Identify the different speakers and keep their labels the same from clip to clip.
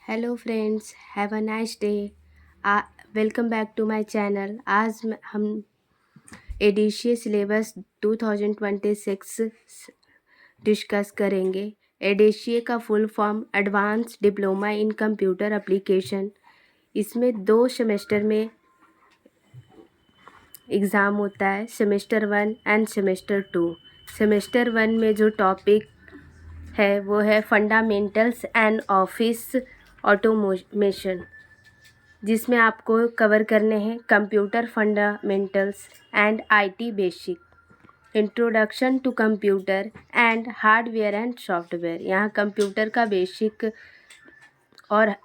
Speaker 1: Hello friends, have a nice day. Welcome back to my channel. आज हम ADCA syllabus 2026 discuss करेंगे। ADCA का full form advance diploma in computer application. इसमें 2 semester में exam होता है, सेमेस्टर 1 एंड सेमेस्टर 2। सेमेस्टर 1 में जो टॉपिक है वो है फंडामेंटल्स एंड ऑफिस ऑटोमेशन, जिसमें आपको कवर करने हैं computer fundamentals and IT basic, introduction to computer and hardware and software. यहाँ कंप्यूटर का बेसिक और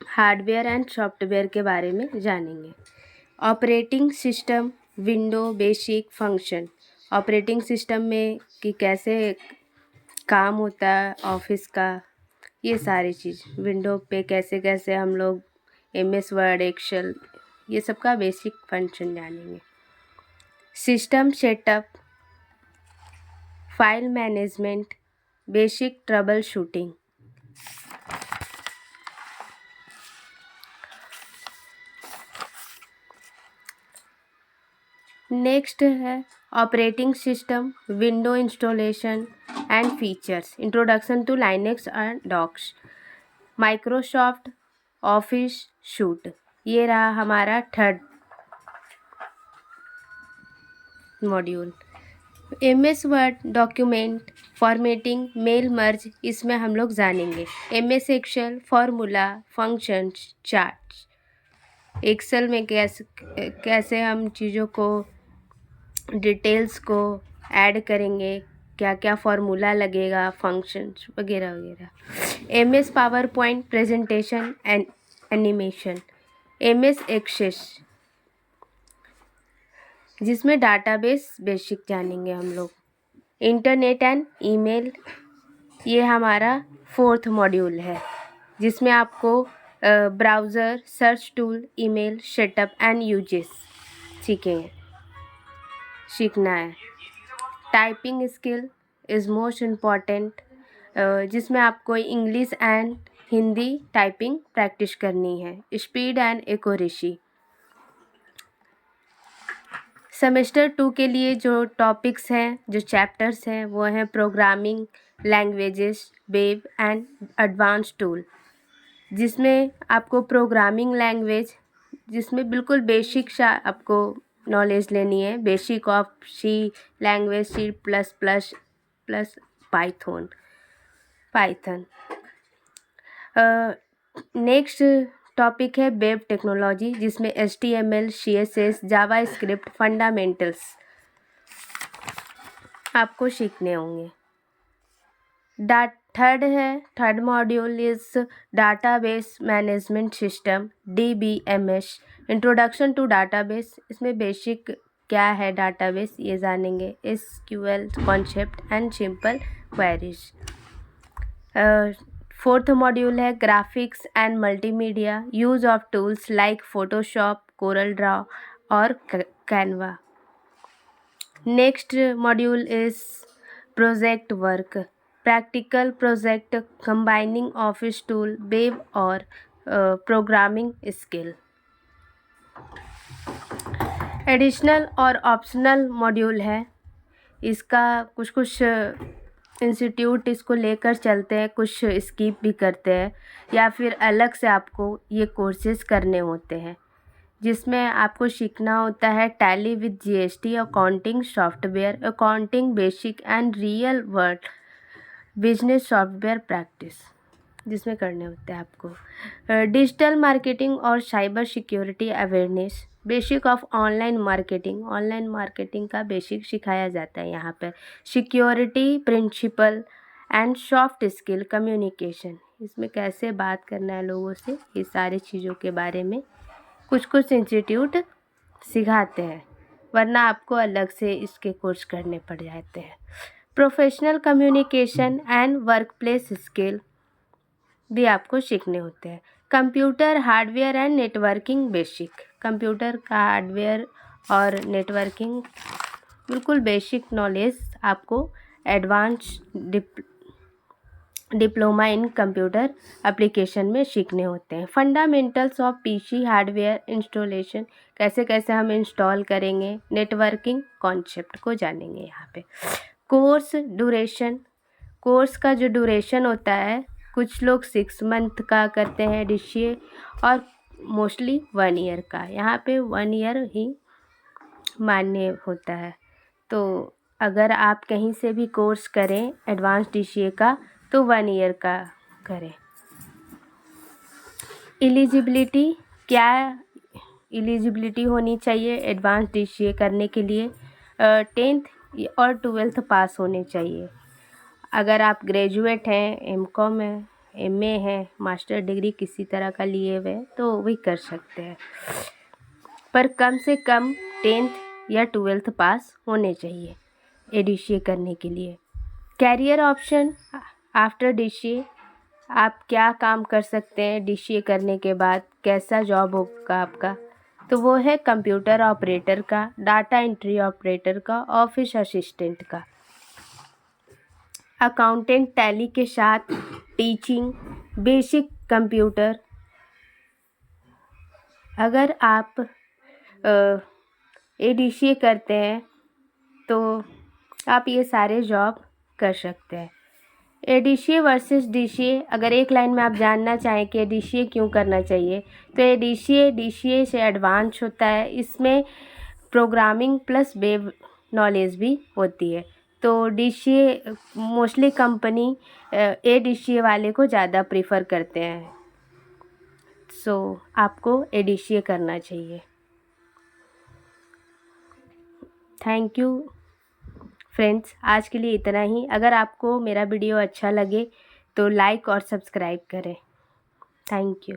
Speaker 1: हार्डवेयर एंड सॉफ्टवेयर के बारे में जानेंगे। Operating system, window basic function. Operating system में कि कैसे काम होता है ऑफिस का, ये सारी चीज़। विंडो पे कैसे कैसे हम लोग MS वर्ड, एक्सेल, ये सब का बेसिक फंक्शन जानेंगे। System setup, file management, basic troubleshooting. Next है operating system, window installation and features, introduction to Linux and docs, Microsoft Office suite. ये रहा हमारा third module. MS Word, document formatting, mail merge, इसमें हम लोग जानेंगे। MS Excel, formula, functions, charts. Excel में कैसे हम चीज़ों को, डिटेल्स को ऐड करेंगे, क्या क्या फार्मूला लगेगा, फंक्शंस वगैरह वगैरह। MS PowerPoint, presentation and animation. MS access, जिसमें डाटाबेस बेसिक जानेंगे हम लोग। इंटरनेट एंड ईमेल, ये हमारा 4th मॉड्यूल है, जिसमें आपको browser, search tool, email setup and uses सीखना है। Typing skill is most important, जिसमें आपको English and Hindi typing practice करनी है। Speed and accuracy. सेमेस्टर 2 के लिए जो टॉपिक्स हैं, जो चैप्टर्स हैं, वो हैं programming languages, web and advance tool, जिसमें आपको प्रोग्रामिंग लैंग्वेज, जिसमें बिल्कुल बेसिक सा आपको नॉलेज लेनी है। Basic of C language, C++ Python. Next topic है वेब टेक्नोलॉजी, जिसमें HTML, CSS, जावास्क्रिप्ट फंडामेंटल्स आपको सीखने होंगे। Third module is database management system, DBMS, introduction to database. इसमें बेसिक क्या है डाटाबेस ये जानेंगे। SQL concept and simple queries. 4th module है graphics and multimedia, use of tools like Photoshop, CorelDRAW और Canva. Next module is project work, practical project combining office tool, web और programming skill. Additional और optional module है, इसका कुछ institute इसको लेकर चलते हैं, कुछ स्किप भी करते हैं, या फिर अलग से आपको ये कोर्सेज करने होते हैं, जिसमें आपको सीखना होता है Tally with GST, accounting software, accounting basic and real world business software practice, जिसमें करने होते हैं आपको। डिजिटल मार्केटिंग और cyber security awareness, basic of online marketing का बेसिक सिखाया जाता है यहाँ पर। Security principle and soft skill communication, इसमें कैसे बात करना है लोगों से, ये सारी चीज़ों के बारे में कुछ इंस्टीट्यूट सिखाते हैं, वरना आपको अलग से इसके कोर्स करने पड़ जाते हैं। Professional communication and workplace skill भी आपको सीखने होते हैं। Computer hardware and networking basic, computer का हार्डवेयर और नेटवर्किंग बिल्कुल बेसिक नॉलेज आपको advance diploma in computer application में सीखने होते हैं। Fundamentals of PC hardware installation, कैसे कैसे हम इंस्टॉल करेंगे, नेटवर्किंग कॉन्सेप्ट को जानेंगे यहाँ पे। कोर्स ड्यूरेशन, कोर्स का जो ड्यूरेशन होता है, कुछ लोग 6 मंथ का करते हैं DCA और मोस्टली 1 ईयर का। यहाँ पे 1 ईयर ही मान्य होता है। तो अगर आप कहीं से भी कोर्स करें एडवांस DCA का तो 1 ईयर का करें। एलिजिबिलिटी, क्या एलिजिबिलिटी होनी चाहिए एडवांस DCA करने के लिए? 10th और 12th पास होने चाहिए। अगर आप ग्रेजुएट हैं, MCOM है, MA है, मास्टर डिग्री किसी तरह का लिए हुए तो भी कर सकते हैं, पर कम से कम 10th या 12th पास होने चाहिए DCA करने के लिए। कैरियर ऑप्शन आफ्टर DCA, आप क्या काम कर सकते हैं DCA करने के बाद, कैसा जॉब होगा आपका? तो वो है कंप्यूटर ऑपरेटर का, डाटा एंट्री ऑपरेटर का, ऑफिस असिस्टेंट का, अकाउंटेंट टैली के साथ टीचिंग, बेसिक कंप्यूटर। अगर आप DCA करते हैं तो आप ये सारे जॉब कर सकते हैं। DCA वर्सेस DCA, अगर एक लाइन में आप जानना चाहें कि DCA क्यों करना चाहिए, तो DCA से एडवांस होता है। इसमें प्रोग्रामिंग प्लस वेब नॉलेज भी होती है। तो DCA मोस्टली कंपनी DCA वाले को ज़्यादा प्रीफर करते हैं। सो आपको DCA करना चाहिए। थैंक यू फ्रेंड्स, आज के लिए इतना ही। अगर आपको मेरा वीडियो अच्छा लगे तो लाइक और सब्सक्राइब करें। Thank you.